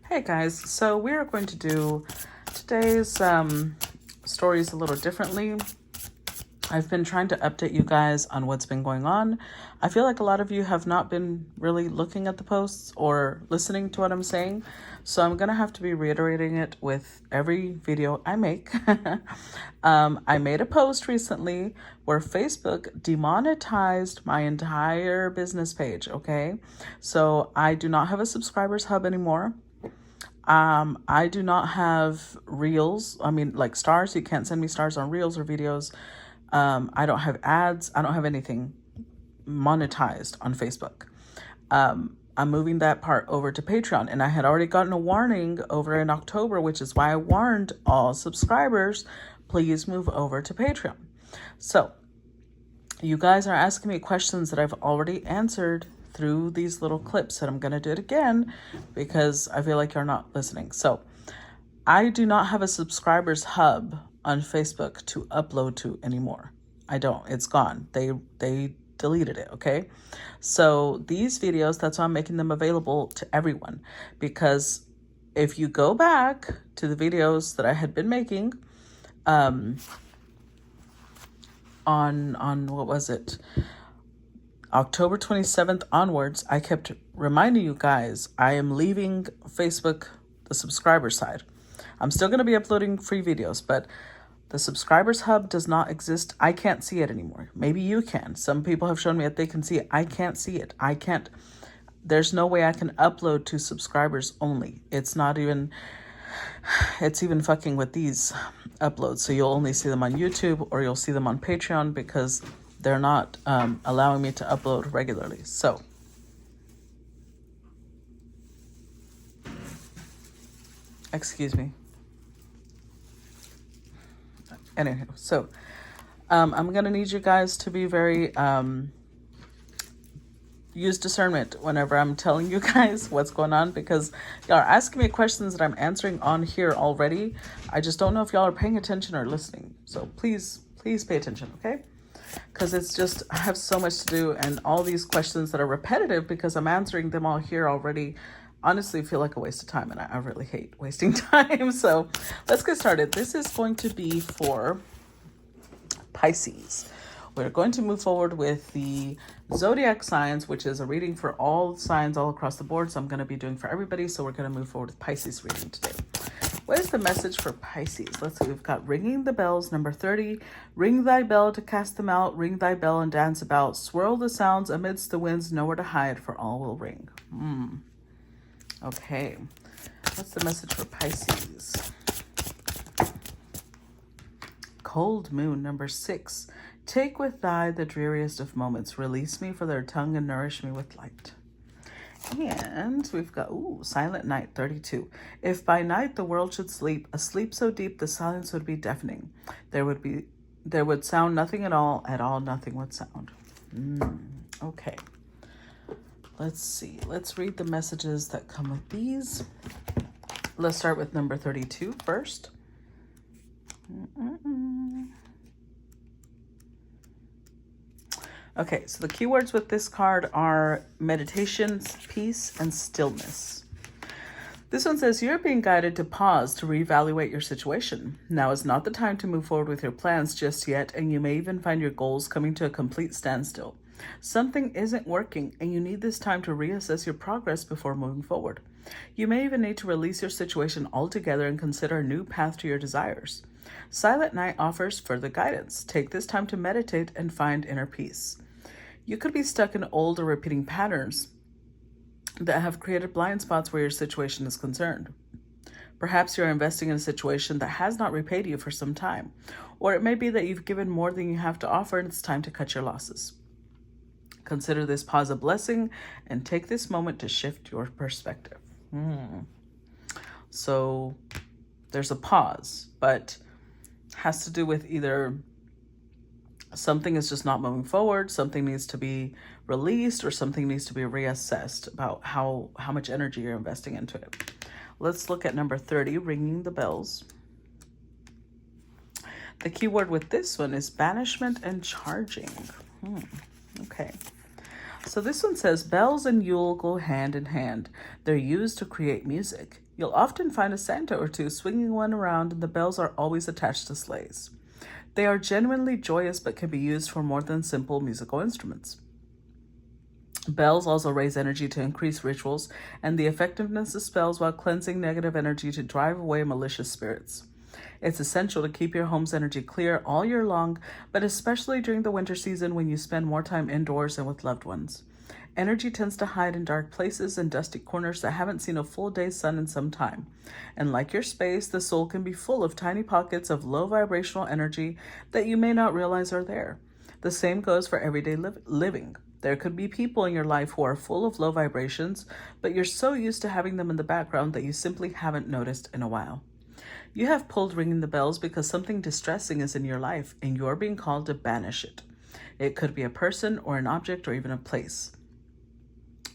Hey guys, so we are going to do today's stories a little differently. I've been trying to update you guys on what's been going on. I feel like a lot of you have not been really looking at the posts or listening to what I'm saying. So I'm going to have to be reiterating it with every video I make. I made a post recently where Facebook demonetized my entire business page, okay? So I do not have a subscribers hub anymore. I do not have reels. I mean, like stars. You can't send me stars on reels or videos. I don't have ads. I don't have anything monetized on Facebook. I'm moving that part over to Patreon, and I had already gotten a warning over in October, which is why I warned all subscribers, please move over to Patreon. So you guys are asking me questions that I've already answered through these little clips, and I'm going to do it again because I feel like you're not listening. So I do not have a subscribers hub on Facebook to upload to anymore. I don't. It's gone. They deleted it, okay? So these videos, that's why I'm making them available to everyone, because if you go back to the videos that I had been making on what was it? October 27th onwards, I kept reminding you guys, I am leaving Facebook, the subscriber side. I'm still going to be uploading free videos, but the subscribers hub does not exist. I can't see it anymore. Maybe you can. Some people have shown me that they can see it. I can't see it. I can't. There's no way I can upload to subscribers only. It's even fucking with these uploads. So you'll only see them on YouTube or you'll see them on Patreon because they're not allowing me to upload regularly. So excuse me. Anyway, so I'm going to need you guys to be very, use discernment whenever I'm telling you guys what's going on, because y'all are asking me questions that I'm answering on here already. I just don't know if y'all are paying attention or listening. So please pay attention, okay? Because it's just, I have so much to do, and all these questions that are repetitive because I'm answering them all here already honestly feel like a waste of time, and I really hate wasting time. So let's get started. This is going to be for Pisces. We're going to move forward with the zodiac signs, which is a reading for all signs all across the board. So I'm going to be doing for everybody. So we're going to move forward with Pisces reading today. What is the message for Pisces? Let's see. We've got ringing the bells, number 30. Ring thy bell to cast them out. Ring thy bell and dance about. Swirl the sounds amidst the winds, nowhere to hide, for all will ring. Okay. What's the message for Pisces? Cold moon, number 6. Take with thy the dreariest of moments. Release me for their tongue and nourish me with light. And we've got, silent night, 32. If by night the world should sleep, a sleep so deep the silence would be deafening. There would sound nothing at all nothing would sound. Okay. Let's see. Let's read the messages that come with these. Let's start with number 32 first. Okay, so the keywords with this card are meditation, peace, and stillness. This one says, you're being guided to pause to reevaluate your situation. Now is not the time to move forward with your plans just yet, and you may even find your goals coming to a complete standstill. Something isn't working, and you need this time to reassess your progress before moving forward. You may even need to release your situation altogether and consider a new path to your desires. Silent night offers further guidance. Take this time to meditate and find inner peace. You could be stuck in old or repeating patterns that have created blind spots where your situation is concerned. Perhaps you're investing in a situation that has not repaid you for some time, or it may be that you've given more than you have to offer and it's time to cut your losses. Consider this pause a blessing and take this moment to shift your perspective. So there's a pause, but has to do with either something is just not moving forward, something needs to be released, or something needs to be reassessed about how much energy you're investing into it. Let's look at number 30, ringing the bells. The keyword with this one is banishment and charging. Okay. So this one says, bells and Yule go hand in hand. They're used to create music. You'll often find a Santa or two swinging one around, and the bells are always attached to sleighs. They are genuinely joyous but can be used for more than simple musical instruments. Bells also raise energy to increase rituals and the effectiveness of spells while cleansing negative energy to drive away malicious spirits. It's essential to keep your home's energy clear all year long, but especially during the winter season when you spend more time indoors and with loved ones. Energy tends to hide in dark places and dusty corners that haven't seen a full day's sun in some time. And like your space, the soul can be full of tiny pockets of low vibrational energy that you may not realize are there. The same goes for everyday living. There could be people in your life who are full of low vibrations, but you're so used to having them in the background that you simply haven't noticed in a while. You have pulled ringing the bells because something distressing is in your life and you're being called to banish it. It could be a person or an object or even a place.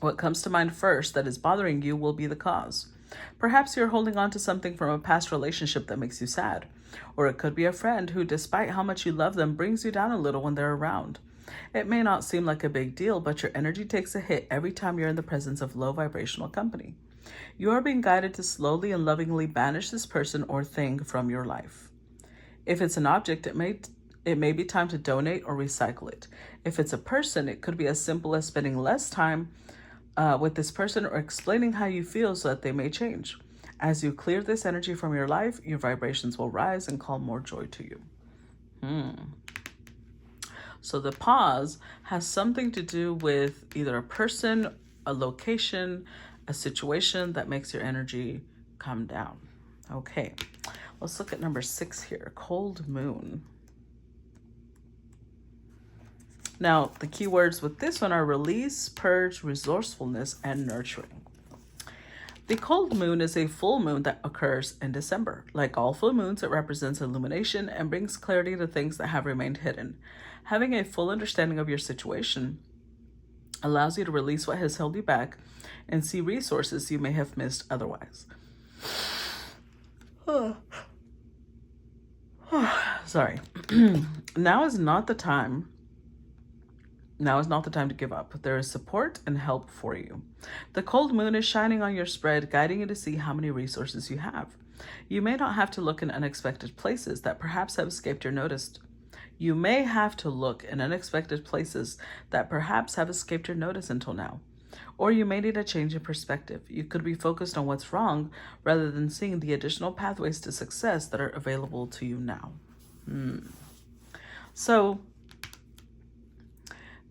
What comes to mind first that is bothering you will be the cause. Perhaps you're holding on to something from a past relationship that makes you sad. Or it could be a friend who, despite how much you love them, brings you down a little when they're around. It may not seem like a big deal, but your energy takes a hit every time you're in the presence of low vibrational company. You are being guided to slowly and lovingly banish this person or thing from your life. If it's an object, it may be time to donate or recycle it. If it's a person, it could be as simple as spending less time with this person or explaining how you feel so that they may change. As you clear this energy from your life, your vibrations will rise and call more joy to you. So the pause has something to do with either a person, a location, a situation that makes your energy come down. Okay, let's look at number 6 here, cold moon. Now, the key words with this one are release, purge, resourcefulness, and nurturing. The cold moon is a full moon that occurs in December. Like all full moons, it represents illumination and brings clarity to things that have remained hidden. Having a full understanding of your situation allows you to release what has held you back and see resources you may have missed otherwise. Sorry. Now is not the time to give up. There is support and help for you. The cold moon is shining on your spread, guiding you to see how many resources you have. You may not have to look in unexpected places that perhaps have escaped your notice. You may have to look in unexpected places that perhaps have escaped your notice until now. Or you may need a change in perspective. You could be focused on what's wrong rather than seeing the additional pathways to success that are available to you now. So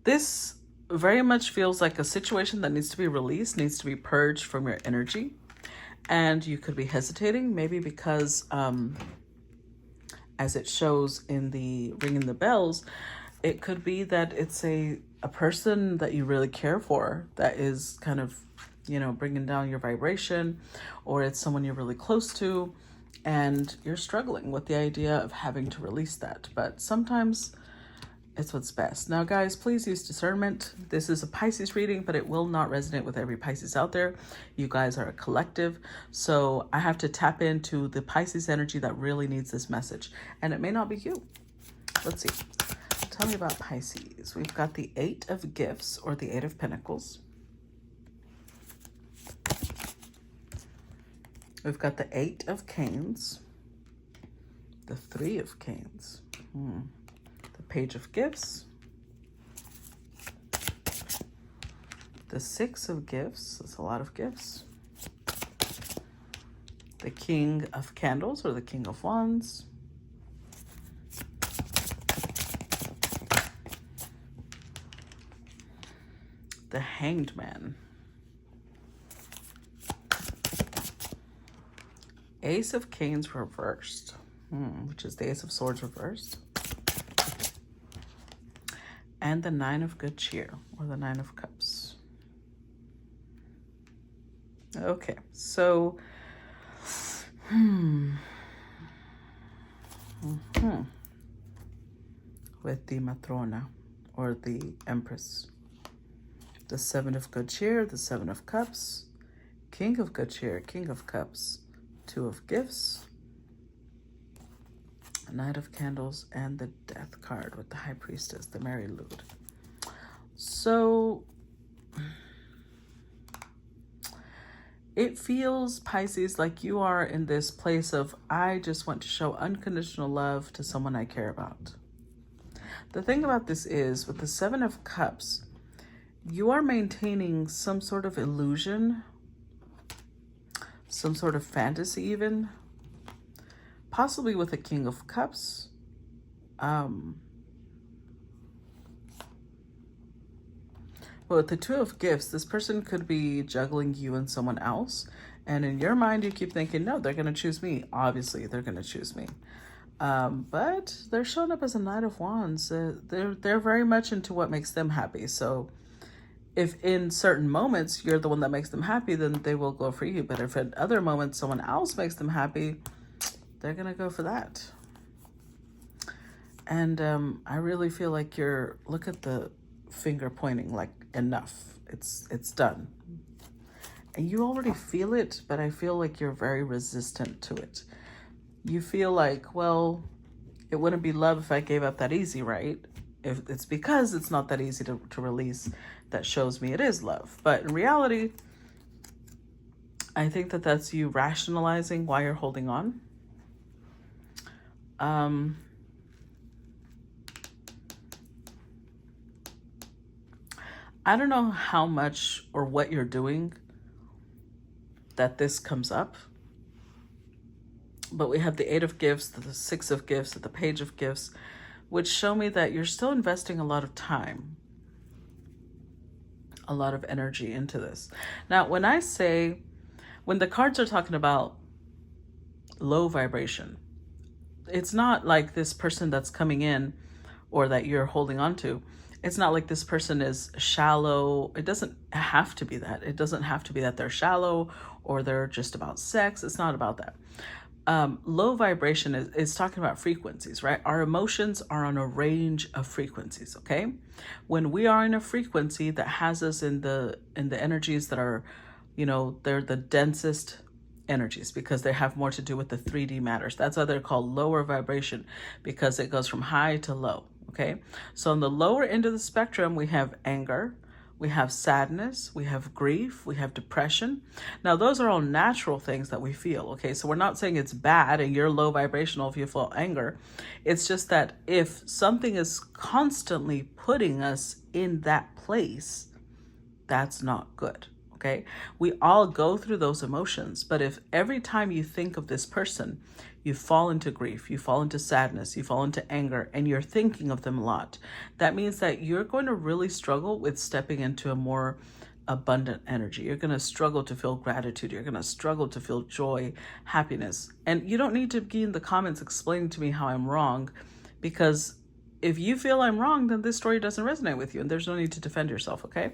this very much feels like a situation that needs to be released, needs to be purged from your energy. And you could be hesitating, maybe because as it shows in the ringing the bells, it could be that it's a person that you really care for that is kind of, bringing down your vibration, or it's someone you're really close to and you're struggling with the idea of having to release that. But sometimes it's what's best. Now, guys, please use discernment. This is a Pisces reading, but it will not resonate with every Pisces out there. You guys are a collective. So I have to tap into the Pisces energy that really needs this message. And it may not be you. Let's see. Tell me about Pisces. We've got the 8 of Gifts, or the 8 of Pentacles. We've got the 8 of Canes. The 3 of Canes. The Page of Gifts. The 6 of Gifts. That's a lot of gifts. The King of Candles, or the King of Wands. The Hanged Man. Ace of Canes reversed, which is the Ace of Swords reversed. And the 9 of Good Cheer, or the 9 of Cups. Okay, so with the Matrona, or the Empress. The 7 of Good Cheer, the 7 of Cups, King of Good Cheer, King of Cups, 2 of Gifts, Knight of Candles, and the Death card with the High Priestess, the Mary Lud. So It feels, Pisces, like you are in this place of, I just want to show unconditional love to someone I care about. The thing about this is, with the Seven of Cups, you are maintaining some sort of illusion, some sort of fantasy even, possibly with the King of Cups. But with the Two of Gifts, this person could be juggling you and someone else. And in your mind, you keep thinking, no, they're going to choose me. Obviously, they're going to choose me. But they're showing up as a Knight of Wands. They're very much into what makes them happy. So if in certain moments you're the one that makes them happy, then they will go for you. But if at other moments someone else makes them happy, they're going to go for that. And I really feel like look at the finger pointing, like enough. It's done. And you already feel it, but I feel like you're very resistant to it. You feel like, well, it wouldn't be love if I gave up that easy, right? If it's because it's not that easy to release, that shows me it is love. But in reality, I think that that's you rationalizing why you're holding on. I don't know how much or what you're doing that this comes up. But we have the Eight of Gifts, the Six of Gifts, the Page of Gifts, which show me that you're still investing a lot of time, a lot of energy into this. Now, when the cards are talking about low vibration, it's not like this person that's coming in or that you're holding on to. It's not like this person is shallow. It doesn't have to be that. It doesn't have to be that they're shallow or they're just about sex. It's not about that. Low vibration is talking about frequencies, right? Our emotions are on a range of frequencies, okay? When we are in a frequency that has us in the energies that are, they're the densest energies because they have more to do with the 3D matters. That's why they're called lower vibration, because it goes from high to low, okay? So on the lower end of the spectrum, we have anger, we have sadness, we have grief, we have depression. Now, those are all natural things that we feel, okay? So we're not saying it's bad and you're low vibrational if you feel anger. It's just that if something is constantly putting us in that place, that's not good, okay? We all go through those emotions, but if every time you think of this person, you fall into grief, you fall into sadness, you fall into anger, and you're thinking of them a lot, that means that you're going to really struggle with stepping into a more abundant energy. You're going to struggle to feel gratitude. You're going to struggle to feel joy, happiness. And you don't need to be in the comments explaining to me how I'm wrong, because if you feel I'm wrong, then this story doesn't resonate with you and there's no need to defend yourself, okay?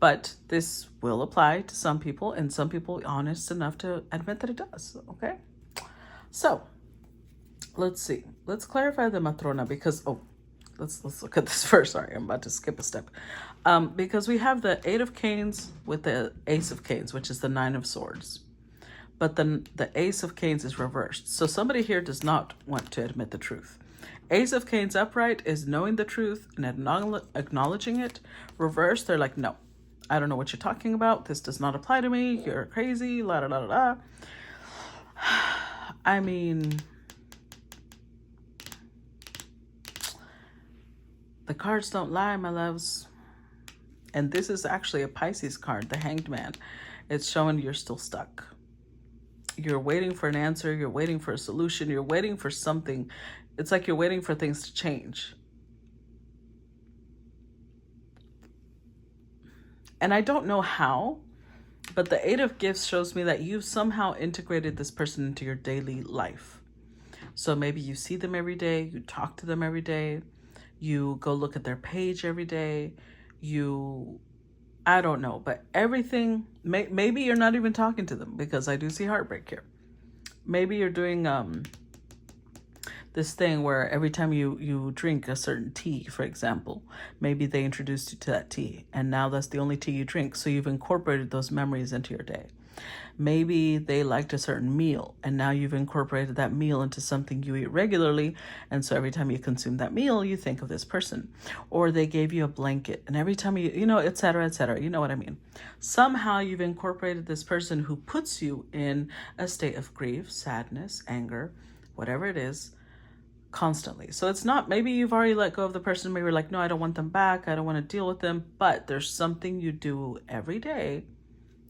But this will apply to some people, and some people honest enough to admit that it does, okay? So let's see. Let's clarify the matrona because, let's look at this first. Sorry, I'm about to skip a step. Because we have the Eight of Canes with the Ace of Canes, which is the Nine of Swords. But then the Ace of Canes is reversed. So somebody here does not want to admit the truth. Ace of Canes upright is knowing the truth and acknowledging it. Reversed, they're like, no, I don't know what you're talking about. This does not apply to me. You're crazy, la da da da da. I mean, the cards don't lie, my loves. And this is actually a Pisces card, the Hanged Man. It's showing you're still stuck. You're waiting for an answer. You're waiting for a solution. You're waiting for something. It's like you're waiting for things to change. And I don't know how, but the Eight of Gifts shows me that you've somehow integrated this person into your daily life. So maybe you see them every day, you talk to them every day, you go look at their page every day, I don't know, but everything, maybe you're not even talking to them, because I do see heartbreak here. Maybe you're doing this thing where every time you drink a certain tea, for example, maybe they introduced you to that tea and now that's the only tea you drink. So you've incorporated those memories into your day. Maybe they liked a certain meal and now you've incorporated that meal into something you eat regularly. And so every time you consume that meal, you think of this person. Or they gave you a blanket and every time you know, et cetera, et cetera. You know what I mean? Somehow you've incorporated this person who puts you in a state of grief, sadness, anger, whatever it is, constantly. So it's not, maybe you've already let go of the person. Maybe you're like, no, I don't want them back. I don't want to deal with them. But there's something you do every day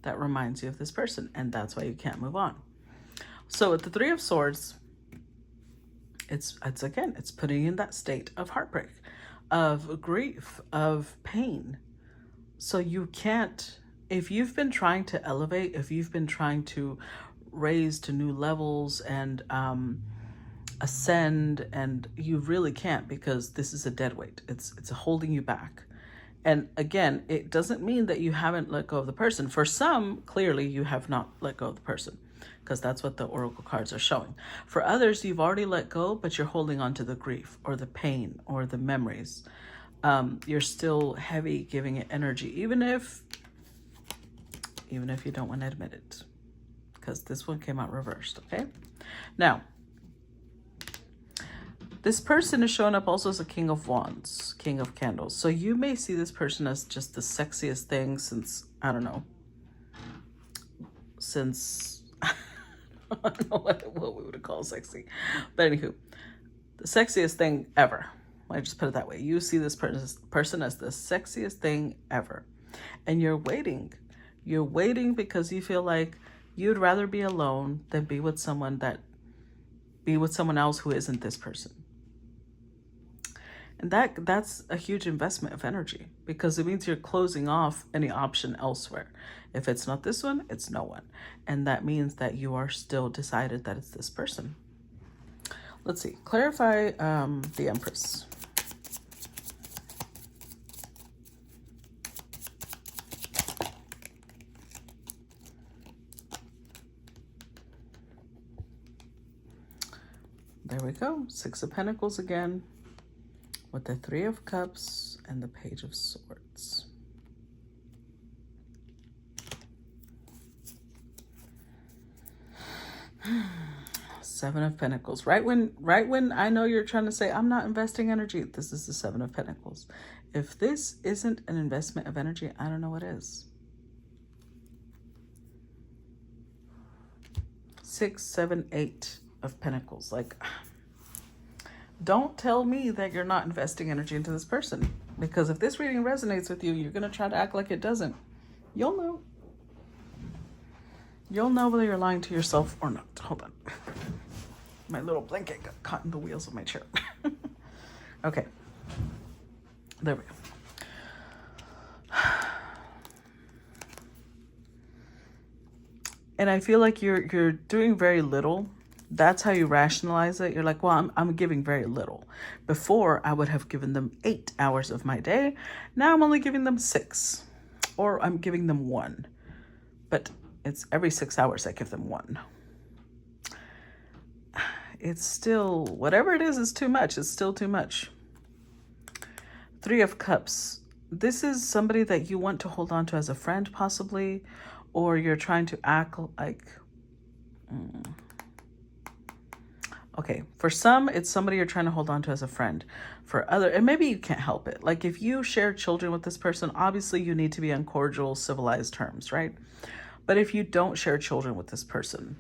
that reminds you of this person, and that's why you can't move on. So with the Three of Swords, it's again, it's putting you in that state of heartbreak, of grief, of pain. So you can't, if you've been trying to elevate, if you've been trying to raise to new levels and ascend, and you really can't, because this is a dead weight. It's holding you back. And again, it doesn't mean that you haven't let go of the person. For some, clearly you have not let go of the person, because that's what the oracle cards are showing. For others, you've already let go, but you're holding on to the grief or the pain or the memories. You're still heavy, giving it energy, even if you don't want to admit it, because this one came out reversed. Okay, now this person is showing up also as a King of Wands, King of Candles. So you may see this person as just the sexiest thing since, I don't know, since, I don't know what we would call sexy. But anywho, the sexiest thing ever. I just put it that way. You see this person as the sexiest thing ever. And you're waiting. You're waiting because you feel like you'd rather be alone than be with someone else who isn't this person. And that's a huge investment of energy, because it means you're closing off any option elsewhere. If it's not this one, it's no one. And that means that you are still decided that it's this person. Let's see. Clarify the Empress. There we go. Six of Pentacles again, with the Three of Cups and the Page of Swords. Seven of Pentacles. Right when I know you're trying to say, I'm not investing energy, this is the Seven of Pentacles. If this isn't an investment of energy, I don't know what is. 6, 7, 8 of Pentacles. Like, don't tell me that you're not investing energy into this person, because if this reading resonates with you, you're going to try to act like it doesn't. You'll know. You'll know whether you're lying to yourself or not. Hold on. My little blanket got caught in the wheels of my chair. Okay. There we go. And I feel like you're doing very little. That's how you rationalize it. You're like, well, I'm giving very little. Before, I would have given them 8 hours of my day. Now I'm only giving them 6. Or I'm giving them 1. But it's every 6 hours I give them 1. It's still, whatever it is too much. It's still too much. Three of Cups. This is somebody that you want to hold on to as a friend, possibly. Or you're trying to act like... Okay, for some, it's somebody you're trying to hold on to as a friend. For other, and maybe you can't help it. Like if you share children with this person, obviously you need to be on cordial, civilized terms, right? But if you don't share children with this person,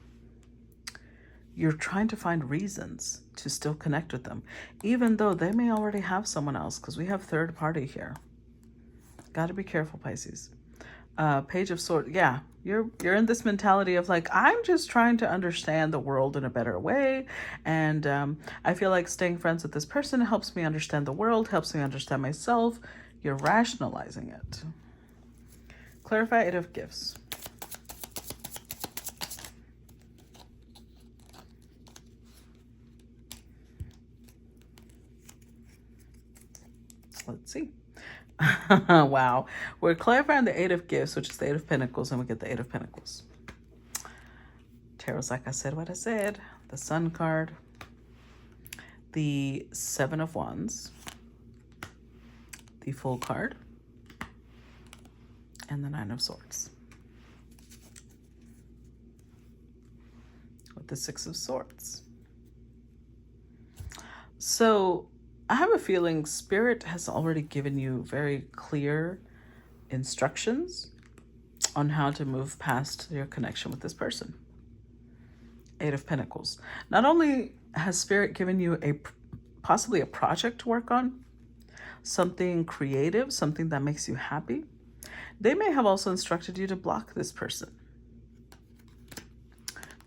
you're trying to find reasons to still connect with them, even though they may already have someone else, because we have third party here. Got to be careful, Pisces. Page of Swords. Yeah, you're in this mentality of like, I'm just trying to understand the world in a better way. And I feel like staying friends with this person helps me understand the world, helps me understand myself. You're rationalizing it. Clarify Eight of Gifts. Let's see. Wow. We're clarifying the Eight of Gifts, which is the Eight of Pentacles, and we get the Eight of Pentacles. Tarot's like I said what I said. The Sun card. The Seven of Wands. The Fool card. And the Nine of Swords. with the Six of Swords. So I have a feeling Spirit has already given you very clear instructions on how to move past your connection with this person. Eight of Pentacles. Not only has Spirit given you possibly a project to work on, something creative, something that makes you happy, they may have also instructed you to block this person,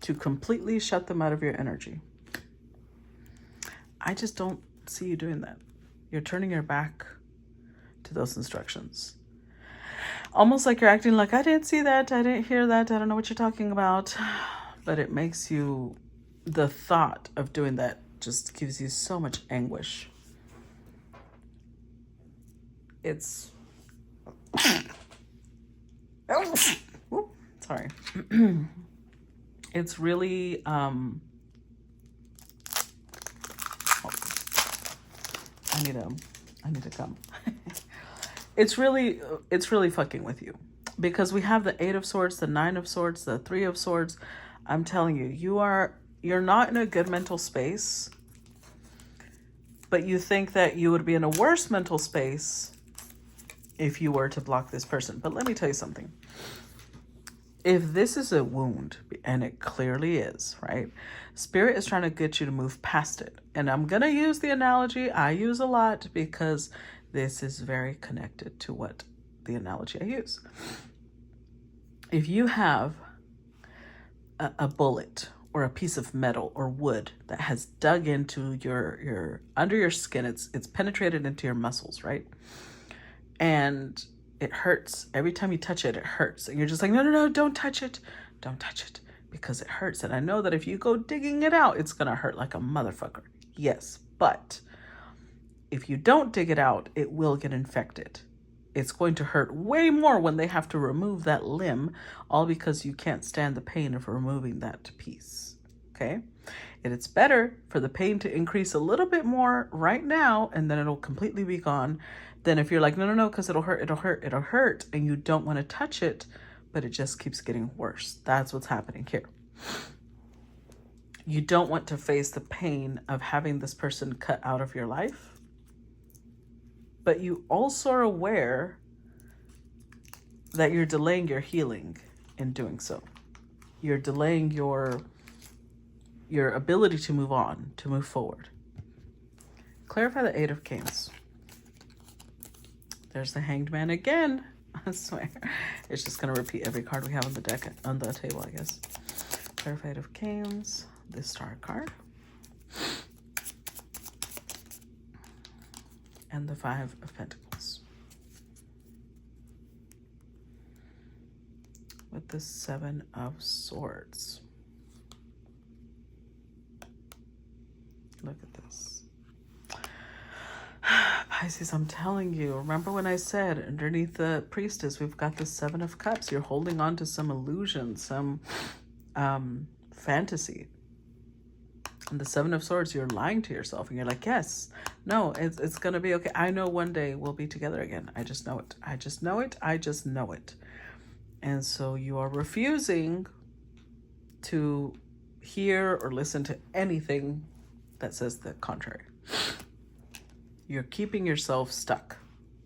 to completely shut them out of your energy. I just don't see you doing that. You're turning your back to those instructions. Almost like you're acting like, I didn't see that, I didn't hear that, I don't know what you're talking about. But it makes you, the thought of doing that just gives you so much anguish. It's, sorry. It's really, I need to come. It's really fucking with you, because we have the Eight of Swords, the Nine of Swords, the Three of Swords. I'm telling you, you're not in a good mental space, but you think that you would be in a worse mental space if you were to block this person. But let me tell you something. If this is a wound, and it clearly is, right? Spirit is trying to get you to move past it. And I'm going to use the analogy I use a lot, because this is very connected to what the analogy I use. If you have a bullet or a piece of metal or wood that has dug into your under your skin, it's penetrated into your muscles, right? And it hurts. Every time you touch it, it hurts. And you're just like, no, don't touch it. Don't touch it, because it hurts. And I know that if you go digging it out, it's going to hurt like a motherfucker. Yes, but if you don't dig it out, it will get infected. It's going to hurt way more when they have to remove that limb, all because you can't stand the pain of removing that piece, okay? And it's better for the pain to increase a little bit more right now, and then it'll completely be gone, than if you're like, no, because it'll hurt, and you don't want to touch it, but it just keeps getting worse. That's what's happening here. You don't want to face the pain of having this person cut out of your life, but you also are aware that you're delaying your healing in doing so. You're delaying your ability to move on, to move forward. Clarify the Eight of Canes. There's the Hanged Man again. I swear. It's just going to repeat every card we have on the deck, on the table, I guess. Clarify Eight of Canes. The Star card. And the Five of Pentacles. With the Seven of Swords. Look at this. Pisces, I'm telling you, remember when I said underneath the Priestess, we've got the Seven of Cups. You're holding on to some illusion, some fantasy. And the Seven of Swords, you're lying to yourself, and you're like, yes, no, it's going to be okay. I know one day we'll be together again. I just know it. I just know it. I just know it. And so you are refusing to hear or listen to anything that says the contrary. You're keeping yourself stuck.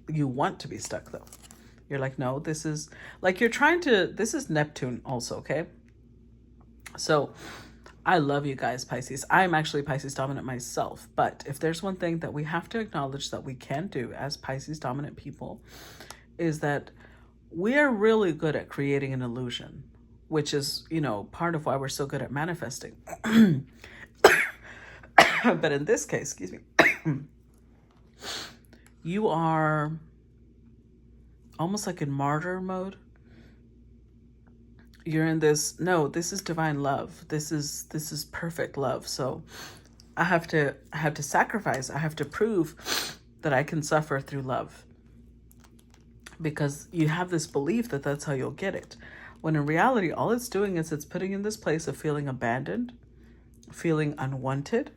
You want to be stuck, though. You're like, no, this is like, you're trying to, this is Neptune also, okay? So I love you guys, Pisces. I'm actually Pisces dominant myself. But if there's one thing that we have to acknowledge that we can do as Pisces dominant people, is that we are really good at creating an illusion, which is, you know, part of why we're so good at manifesting. But in this case, excuse me, you are almost like in martyr mode. You're in this, no, this is divine love. This is perfect love. So I have to sacrifice. I have to prove that I can suffer through love, because you have this belief that that's how you'll get it. When in reality, all it's doing is it's putting you in this place of feeling abandoned, feeling unwanted,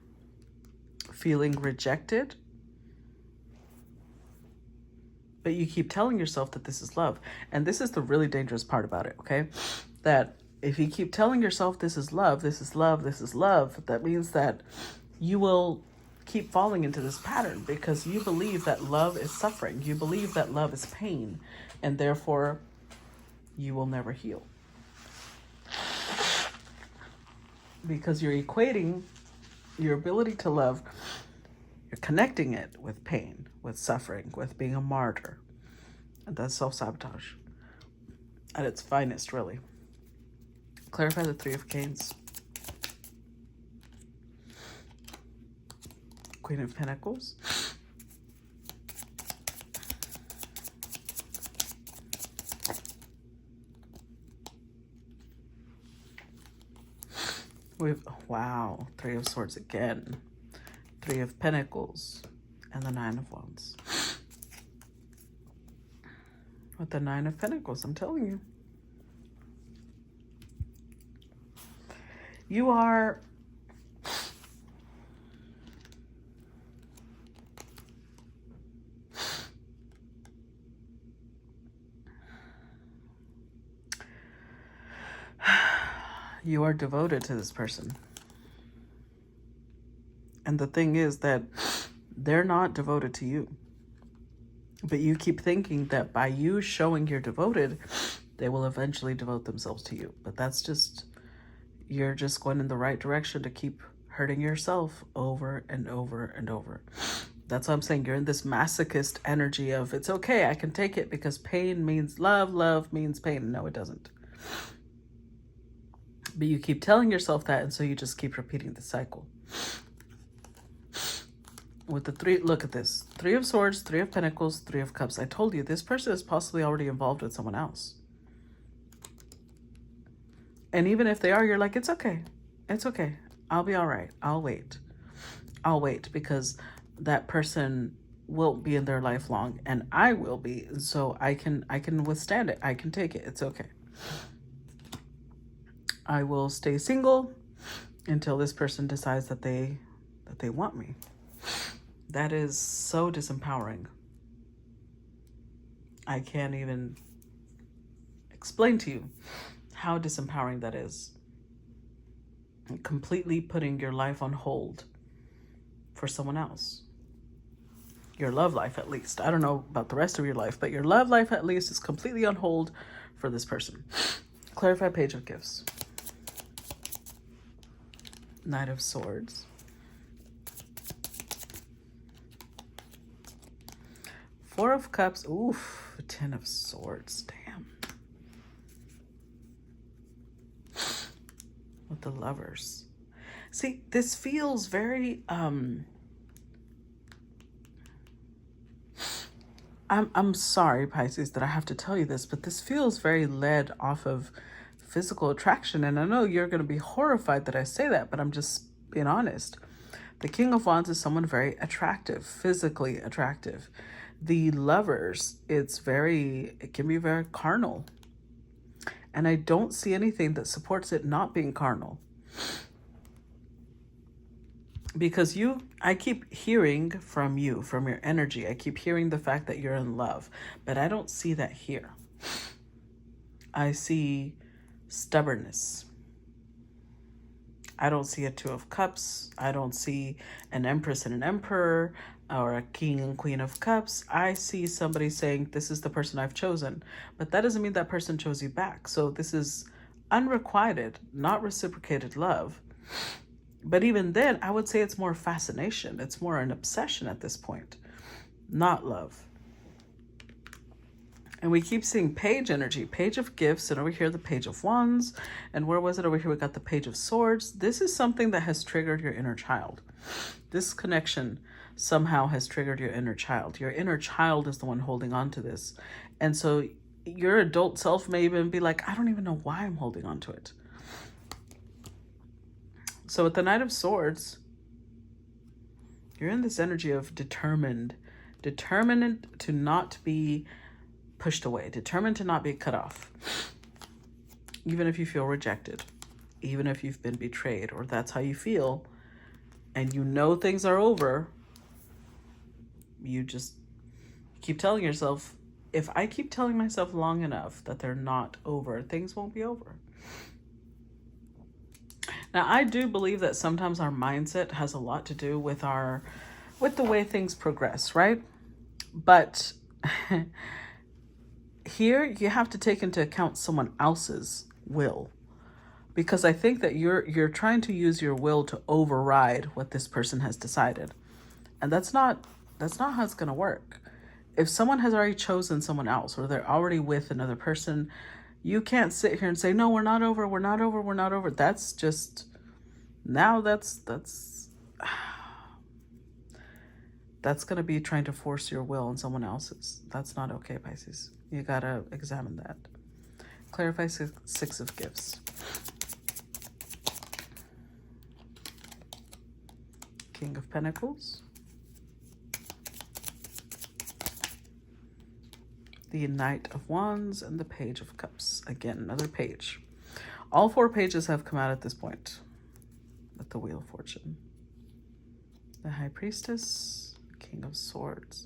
feeling rejected. But you keep telling yourself that this is love. And this is the really dangerous part about it, okay? That If you keep telling yourself this is love, this is love, this is love, that means that you will keep falling into this pattern because you believe that love is suffering. You believe that love is pain, and therefore you will never heal. Because you're equating your ability to love, you're connecting it with pain, with suffering, with being a martyr. And that's self-sabotage at its finest, really. Clarify the Three of Canes. Queen of Pentacles. Wow, Three of Swords again. Three of Pentacles. And the Nine of Wands. With the Nine of Pentacles, I'm telling you. You are devoted to this person. And the thing is that they're not devoted to you. But you keep thinking that by you showing you're devoted, they will eventually devote themselves to you. But that's just, you're just going in the right direction to keep hurting yourself over and over and over. That's what I'm saying. You're in this masochist energy of, it's okay, I can take it because pain means love, love means pain. No, it doesn't. But you keep telling yourself that, and so you just keep repeating the cycle. With the three, look at this. Three of Swords, Three of Pentacles, Three of Cups. I told you, this person is possibly already involved with someone else. And even if they are, you're like, it's okay. It's okay. I'll be all right. I'll wait. I'll wait because that person won't be in their life long and I will be. So I can withstand it. I can take it. It's okay. I will stay single until this person decides that they want me. That is so disempowering. I can't even explain to you how disempowering that is. Completely putting your life on hold for someone else. Your love life, at least. I don't know about the rest of your life, but your love life, at least, is completely on hold for this person. Clarify Page of Gifts. Knight of Swords. Four of Cups. Oof. Ten of Swords. Damn. With the Lovers. See, this feels very I'm sorry, Pisces, that I have to tell you this, but this feels very led off of physical attraction. And I know you're going to be horrified that I say that, but I'm just being honest. The King of Wands is someone very attractive, physically attractive. The Lovers, it can be very carnal. And I don't see anything that supports it not being carnal. Because I keep hearing from you, from your energy. I keep hearing the fact that you're in love, but I don't see that here. I see stubbornness. I don't see a Two of Cups. I don't see an Empress and an Emperor or a King and Queen of Cups. I see somebody saying, this is the person I've chosen, but that doesn't mean that person chose you back. So this is unrequited, not reciprocated love. But even then, I would say it's more fascination. It's more an obsession at this point, not love. And we keep seeing Page energy, Page of Gifts, and over here, the Page of Wands. And where was it? Over here, we got the Page of Swords. This is something that has triggered your inner child. This connection somehow has triggered your inner child. Your inner child is the one holding on to this. And so your adult self may even be like, I don't even know why I'm holding on to it. So with the Knight of Swords, you're in this energy of determined to not be pushed away, determined to not be cut off. Even if you feel rejected, even if you've been betrayed, or that's how you feel, and you know things are over, you just keep telling yourself, if I keep telling myself long enough that they're not over, things won't be over. Now, I do believe that sometimes our mindset has a lot to do with with the way things progress, right? But here you have to take into account someone else's will, because I think that you're trying to use your will to override what this person has decided. And that's not how it's going to work. If someone has already chosen someone else, or they're already with another person, you can't sit here and say, no, we're not over, we're not over, we're not over. That's just, now that's going to be trying to force your will on someone else's. That's not okay, Pisces. You got to examine that. Clarify six of gifts. King of Pentacles. The Knight of Wands and the Page of Cups. Again, another page. All four pages have come out at this point with the Wheel of Fortune. The High Priestess, King of Swords.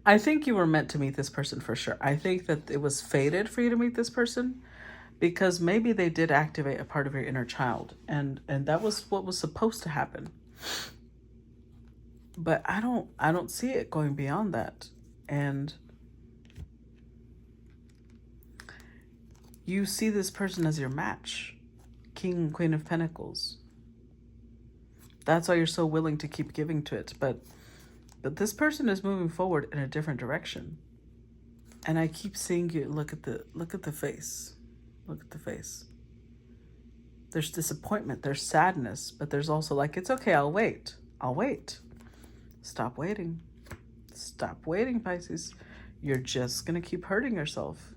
I think you were meant to meet this person for sure. I think that it was fated for you to meet this person, because maybe they did activate a part of your inner child, and that was what was supposed to happen. But I don't see it going beyond that. And you see this person as your match. King, Queen of Pentacles. That's why you're so willing to keep giving to it. But this person is moving forward in a different direction. And I keep seeing you look at the face. Look at the face. There's disappointment, there's sadness, but there's also like, it's okay, I'll wait. I'll wait. Stop waiting. Stop waiting, Pisces. You're just going to keep hurting yourself.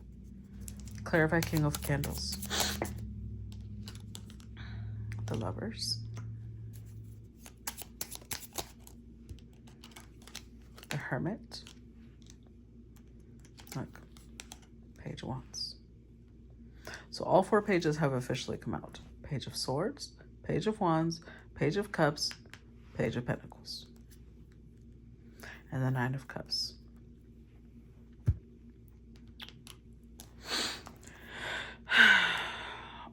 Clarify King of Candles. The Lovers. The Hermit. Look. Page of Wands. So all four pages have officially come out. Page of Swords, Page of Wands, Page of Cups, Page of Pentacles. And the Nine of Cups.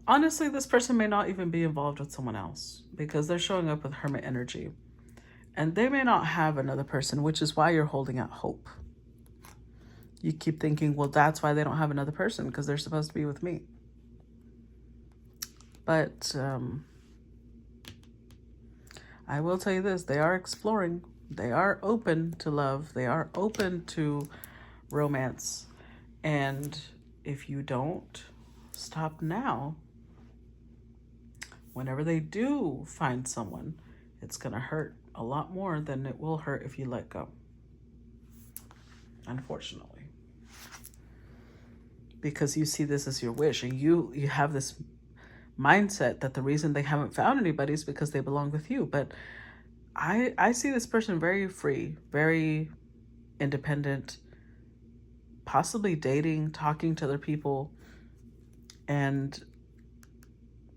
Honestly, this person may not even be involved with someone else, because they're showing up with Hermit energy. And they may not have another person, which is why you're holding out hope. You keep thinking, well, that's why they don't have another person, because they're supposed to be with me. But I will tell you this, they are exploring. They are open to love. They are open to romance. And if you don't stop now, whenever they do find someone, it's going to hurt a lot more than it will hurt if you let go. Unfortunately. Because you see this as your wish, and you have this mindset that the reason they haven't found anybody is because they belong with you. But I see this person very free, very independent, possibly dating, talking to other people. And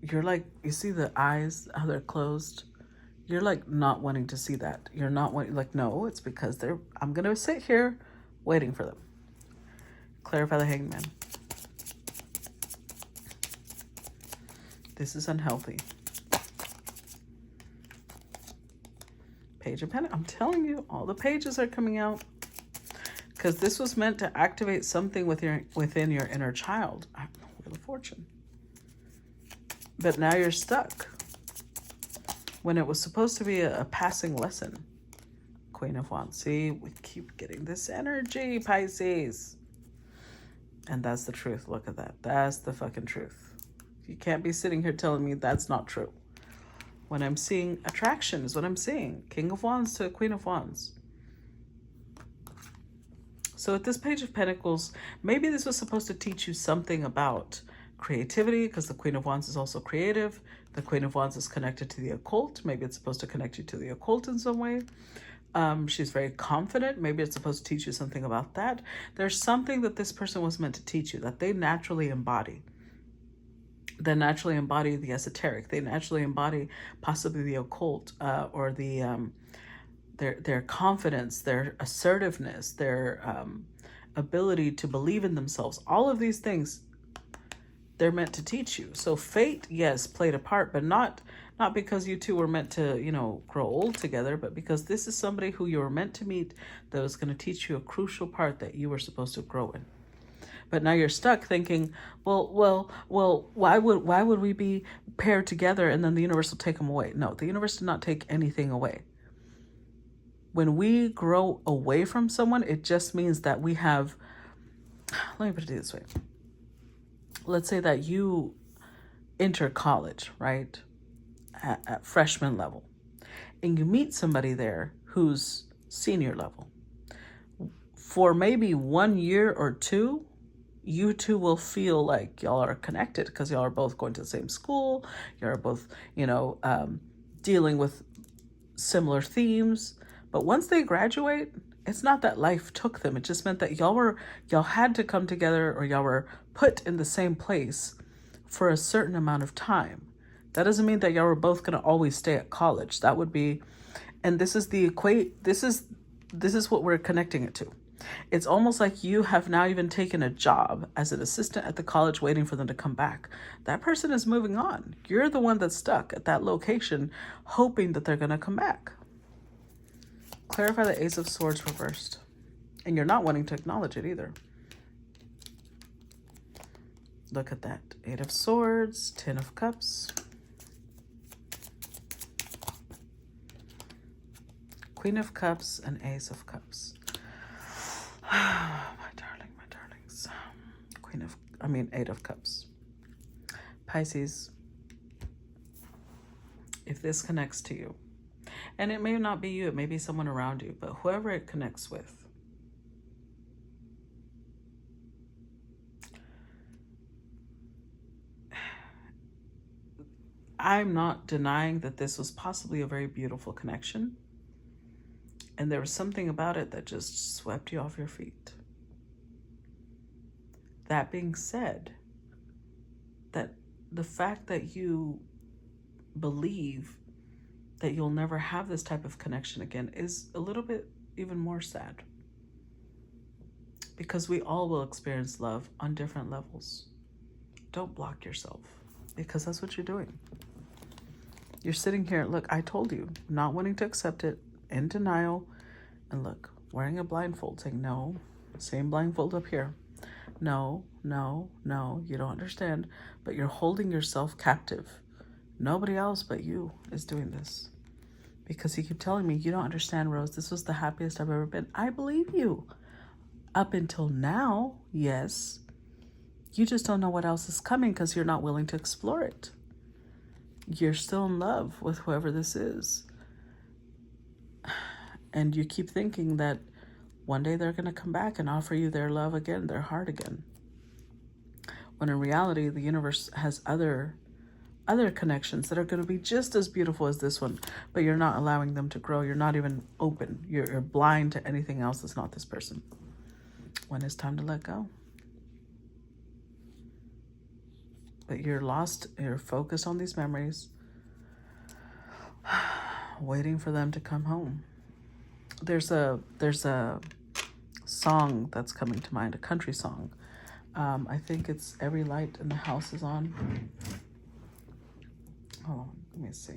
you're like, you see the eyes, how they're closed. You're like not wanting to see that. You're not wanting, like, no, it's because I'm going to sit here waiting for them. Clarify the Hangman. This is unhealthy. Page of Pentacles. I'm telling you, all the pages are coming out. Because this was meant to activate something within your inner child. Wheel of Fortune. But now you're stuck. When it was supposed to be a passing lesson. Queen of Wands. See, we keep getting this energy, Pisces. And that's the truth. Look at that. That's the fucking truth. You can't be sitting here telling me that's not true. When I'm seeing attraction is what I'm seeing. King of Wands to Queen of Wands. So at this Page of Pentacles, maybe this was supposed to teach you something about creativity, because the Queen of Wands is also creative. The Queen of Wands is connected to the occult. Maybe it's supposed to connect you to the occult in some way. She's very confident. Maybe it's supposed to teach you something about that. There's something that this person was meant to teach you that they naturally embody. They naturally embody the esoteric. They naturally embody possibly the occult, or their confidence, their assertiveness, their ability to believe in themselves. All of these things, they're meant to teach you. So fate, yes, played a part, but not because you two were meant to, grow old together, but because this is somebody who you were meant to meet that was going to teach you a crucial part that you were supposed to grow in. But now you're stuck thinking, well, why would we be paired together and then the universe will take them away? No, the universe did not take anything away. When we grow away from someone, it just means that we have, let me put it this way. Let's say that you enter college, right? At freshman level, and you meet somebody there who's senior level. For maybe 1 year or two, you two will feel like y'all are connected because y'all are both going to the same school. You're both, dealing with similar themes. But once they graduate, it's not that life took them. It just meant that y'all had to come together, or y'all were put in the same place for a certain amount of time. That doesn't mean that y'all were both going to always stay at college. That would be, and this is what we're connecting it to. It's almost like you have now even taken a job as an assistant at the college waiting for them to come back. That person is moving on. You're the one that's stuck at that location hoping that they're going to come back. Clarify the Ace of Swords reversed. And you're not wanting to acknowledge it either. Look at that. 8 of Swords, 10 of Cups. Queen of Cups and Ace of Cups. My darlings. 8 of Cups. Pisces, if this connects to you, and it may not be you, it may be someone around you, but whoever it connects with, I'm not denying that this was possibly a very beautiful connection. And there was something about it that just swept you off your feet. That being said, that the fact that you believe that you'll never have this type of connection again is a little bit even more sad. Because we all will experience love on different levels. Don't block yourself, because that's what you're doing. You're sitting here, look, I told you, not wanting to accept it, in denial, and look, wearing a blindfold, saying no, same blindfold up here. No, you don't understand, but you're holding yourself captive. Nobody else but you is doing this. Because you keep telling me, you don't understand, Rose, this was the happiest I've ever been. I believe you. Up until now, yes. You just don't know what else is coming because you're not willing to explore it. You're still in love with whoever this is. And you keep thinking that one day they're going to come back and offer you their love again, their heart again. When in reality, the universe has other connections that are going to be just as beautiful as this one, but you're not allowing them to grow. You're not even open. You're blind to anything else that's not this person. When it's time to let go. But you're lost. You're focused on these memories, waiting for them to come home. There's a song that's coming to mind, a country song. I think it's Every Light in the House is On. Hold on, let me see.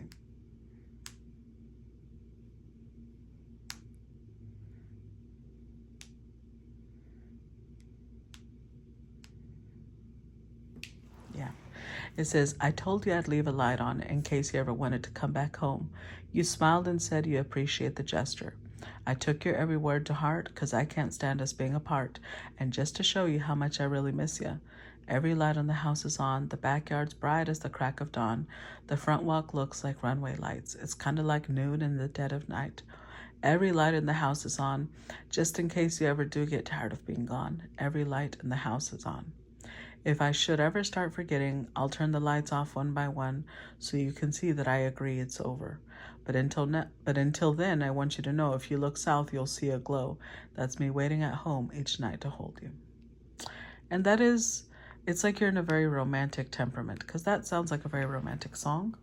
Yeah. It says, I told you I'd leave a light on in case you ever wanted to come back home. You smiled and said you appreciate the gesture. I took your every word to heart because I can't stand us being apart. And just to show you how much I really miss you. Every light on the house is on. The backyard's bright as the crack of dawn. The front walk looks like runway lights. It's kind of like noon in the dead of night. Every light in the house is on. Just in case you ever do get tired of being gone. Every light in the house is on. If I should ever start forgetting, I'll turn the lights off one by one so you can see that I agree it's over. But until then, I want you to know if you look south, you'll see a glow. That's me waiting at home each night to hold you. And that is, it's like you're in a very romantic temperament, because that sounds like a very romantic song.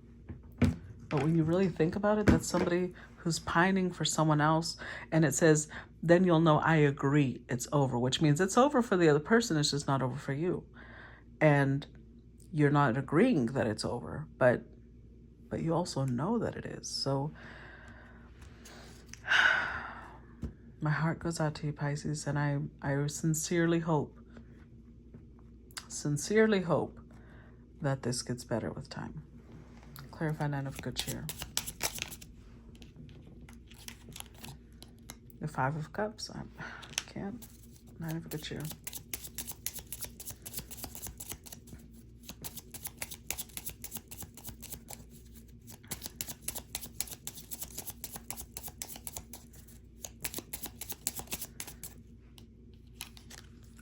But when you really think about it, that's somebody who's pining for someone else. And it says, then you'll know I agree it's over, which means it's over for the other person. It's just not over for you. And You're not agreeing that it's over, but you also know that it is. So my heart goes out to you, Pisces, and I sincerely hope that this gets better with time. Clarify Nine of Good Cheer. The Five of Cups. I can't. Nine of Good Cheer.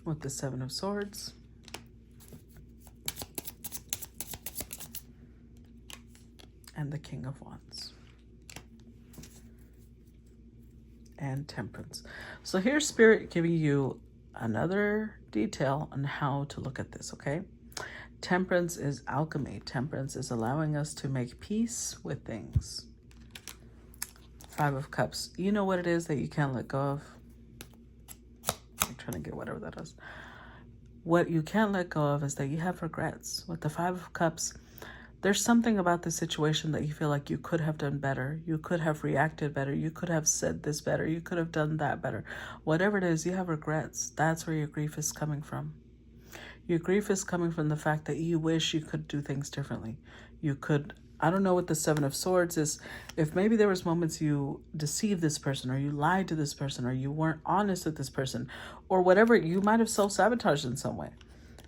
With the Seven of Swords. And the King of Wands. And Temperance. So here's Spirit giving you another detail on how to look at this, okay? Temperance is alchemy. Temperance is allowing us to make peace with things. Five of Cups. You know what it is that you can't let go of? I'm trying to get whatever that is. What you can't let go of is that you have regrets. With the Five of Cups, there's something about the situation that you feel like you could have done better. You could have reacted better. You could have said this better. You could have done that better. Whatever it is, you have regrets. That's where your grief is coming from. Your grief is coming from the fact that you wish you could do things differently. You could, I don't know what the Seven of Swords is. If maybe there was moments you deceived this person, or you lied to this person, or you weren't honest with this person, or whatever, you might have self-sabotaged in some way.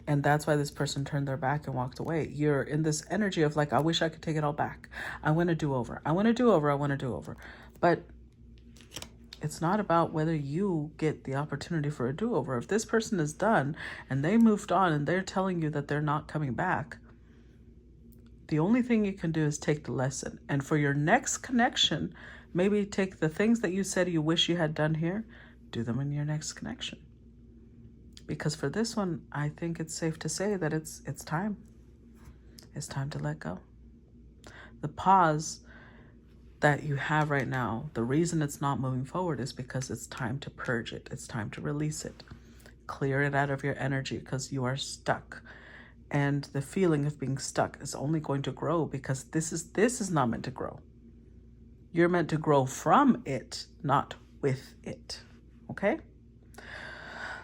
And that's why this person turned their back and walked away. You're in this energy of like, I wish I could take it all back. I want to do over. I want to do over. I want to do over. But it's not about whether you get the opportunity for a do-over. If this person is done and they moved on and they're telling you that they're not coming back, the only thing you can do is take the lesson. And for your next connection, maybe take the things that you said you wish you had done here, do them in your next connection. Because for this one, I think it's safe to say that it's time. It's time to let go. The pause that you have right now, the reason it's not moving forward is because it's time to purge it. It's time to release it. Clear it out of your energy because you are stuck. And the feeling of being stuck is only going to grow because this is not meant to grow. You're meant to grow from it, not with it. Okay?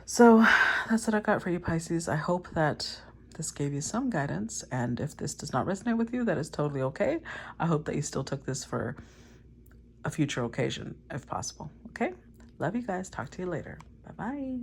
So that's what I got for you, Pisces. I hope that this gave you some guidance. And if this does not resonate with you, that is totally okay. I hope that you still took this for a future occasion, if possible. Okay? Love you guys. Talk to you later. Bye-bye.